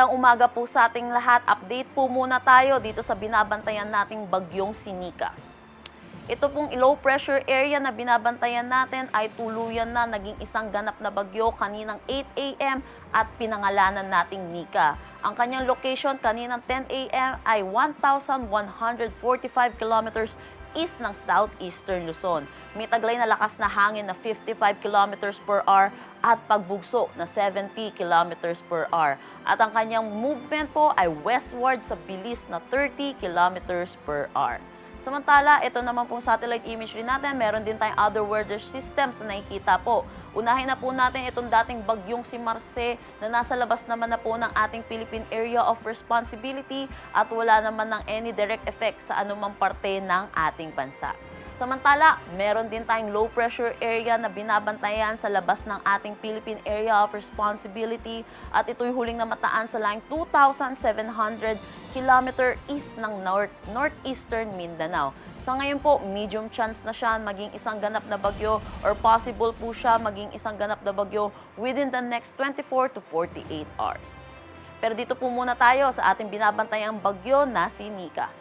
Magandang umaga po sa ating lahat. Update po muna tayo dito sa binabantayan nating bagyong si Nika. Ito pong low pressure area na binabantayan natin ay tuluyan na naging isang ganap na bagyo kaninang 8 a.m. at pinangalanan nating Nika. Ang kanyang location kaninang 10 a.m. ay 1,145 kilometers east ng southeastern Luzon. May taglay na lakas na hangin na 55 kilometers per hour at pagbugso na 70 kilometers per hour. At ang kanyang movement po ay westward sa bilis na 30 kilometers per hour. Samantala, ito naman pong satellite imagery natin, meron din tayong other weather systems na nakikita po. Unahin na po natin itong dating bagyong si Marce na nasa labas naman na po ng ating Philippine Area of Responsibility at wala naman ng any direct effect sa anumang parte ng ating bansa. Samantala, meron din tayong low pressure area na binabantayan sa labas ng ating Philippine Area of Responsibility at ito'y huling namataan sa laing 2,700 km east ng northeastern Mindanao. Sa ngayon po, medium chance na siya maging isang ganap na bagyo or possible po siya maging isang ganap na bagyo within the next 24 to 48 hours. Pero dito po muna tayo sa ating binabantayang bagyo na si Nika.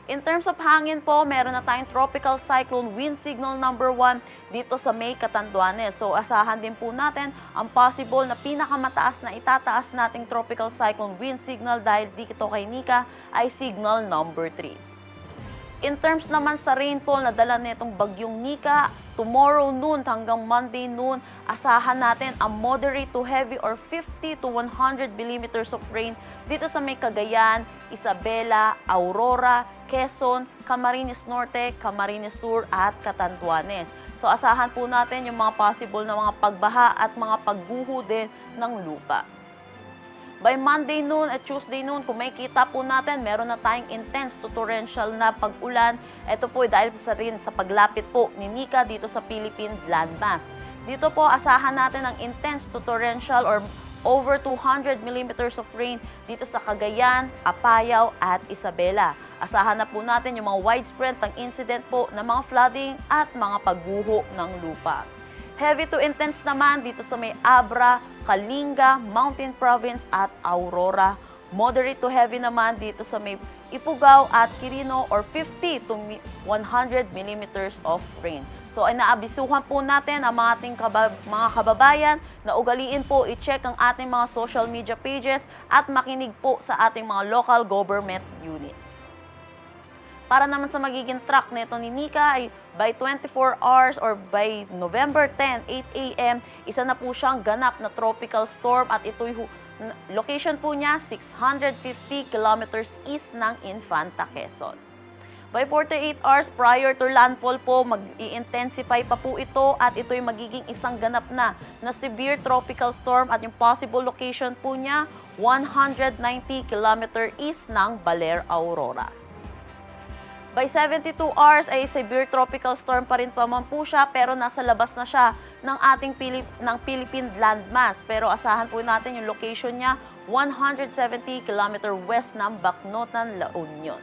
In terms of hangin po, meron na tayong tropical cyclone wind signal number 1 dito sa May, Catanduanes. So asahan din po natin ang possible na pinakamataas na itataas nating tropical cyclone wind signal dahil dito kay Nika ay signal number 3. In terms naman sa rainfall na dala nitong bagyong Nika, tomorrow noon hanggang Monday noon, asahan natin ang moderate to heavy or 50 to 100 millimeters of rain dito sa may Cagayan, Isabela, Aurora, Quezon, Camarines Norte, Camarines Sur at Catanduanes. So asahan po natin yung mga possible na mga pagbaha at mga pagguho din ng lupa. By Monday noon at Tuesday noon, kung makikita po natin, meron na tayong intense to torrential na pag-ulan. Ito po dahil sa paglapit po ni Nika dito sa Philippine landmass. Dito po asahan natin ang intense to torrential or over 200 millimeters of rain dito sa Cagayan, Apayao at Isabela. Asahan na po natin yung mga widespread ng incident po ng mga flooding at mga pagguho ng lupa. Heavy to intense naman dito sa may Abra, Kalinga, Mountain Province at Aurora. Moderate to heavy naman dito sa may Ifugao at Quirino or 50 to 100 millimeters of rain. So ay naabisuhan po natin ang mga ating mga kababayan na ugaliin po i-check ang ating mga social media pages at makinig po sa ating mga local government units. Para naman sa magiging track nito ni Nika ay by 24 hours or by November 10, 8 a.m., isa na po siyang ganap na tropical storm at ito'y location po niya 650 kilometers east ng Infanta, Quezon. By 48 hours prior to landfall po, mag-i-intensify pa po ito at ito'y magiging isang ganap na severe tropical storm at yung possible location po niya 190 km east ng Baler, Aurora. By 72 hours ay severe tropical storm pa rin naman po siya pero nasa labas na siya ng ating Philippine landmass. Pero asahan po natin yung location niya 170 km west ng Bacnotan, La Union.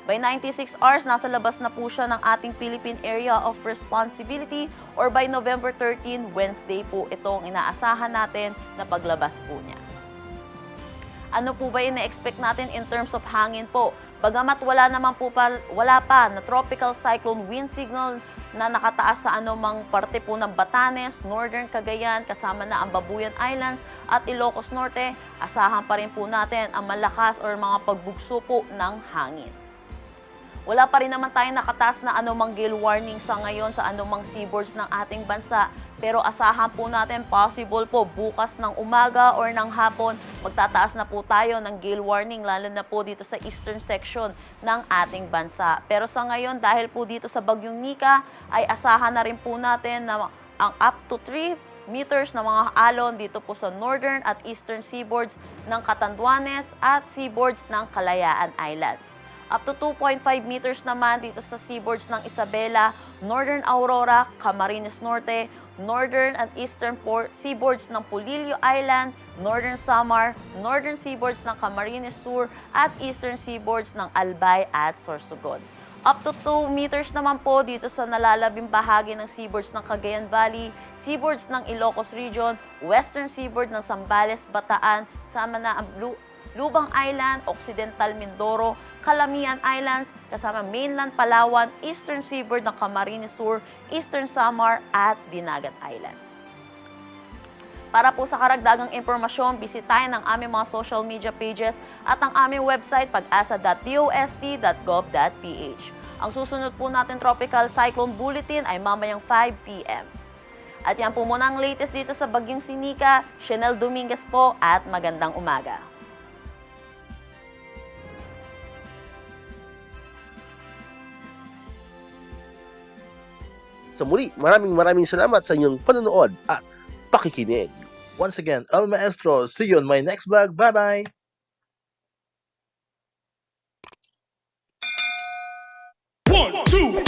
By 96 hours, nasa labas na po siya ng ating Philippine Area of Responsibility or by November 13, Wednesday po itong inaasahan natin na paglabas po niya. Ano po ba yung na-expect natin in terms of hangin po? Bagamat wala pa na tropical cyclone wind signal na nakataas sa anumang parte po ng Batanes, Northern Cagayan, kasama na ang Babuyan Islands at Ilocos Norte, asahan pa rin po natin ang malakas or mga pagbugso po ng hangin. Wala pa rin naman tayong nakataas na anumang gale warning sa ngayon sa anumang seaboards ng ating bansa. Pero asahan po natin possible po bukas ng umaga or ng hapon magtataas na po tayo ng gale warning lalo na po dito sa eastern section ng ating bansa. Pero sa ngayon dahil po dito sa bagyong Nika ay asahan na rin po natin na ang up to 3 meters na mga alon dito po sa northern at eastern seaboards ng Catanduanes at seaboards ng Kalayaan Islands. Up to 2.5 meters naman dito sa seaboards ng Isabela, Northern Aurora, Camarines Norte, Northern and Eastern seaboards ng Polillo Island, Northern Samar, Northern seaboards ng Camarines Sur, at Eastern seaboards ng Albay at Sorsogon. Up to 2 meters naman po dito sa nalalabing bahagi ng seaboards ng Cagayan Valley, seaboards ng Ilocos Region, Western seaboard ng Zambales, Bataan, kasama na ang Lubang Island, Occidental Mindoro, Calamian Islands, kasama mainland Palawan, eastern seaboard ng Camarines Sur, eastern Samar at Dinagat Islands. Para po sa karagdagang impormasyon, bisitahin ang aming mga social media pages at ang aming website pag-asa.dost.gov.ph. Ang susunod po natin Tropical Cyclone Bulletin ay mamayang 5 p.m. At yan po muna ang latest dito sa Bagyong Sinica. Chanel Dominguez po at magandang umaga. Sa muli, maraming salamat sa inyong panonood at pakikinig. Once again, El Maestro. See you on my next vlog. Bye-bye. 1, 2,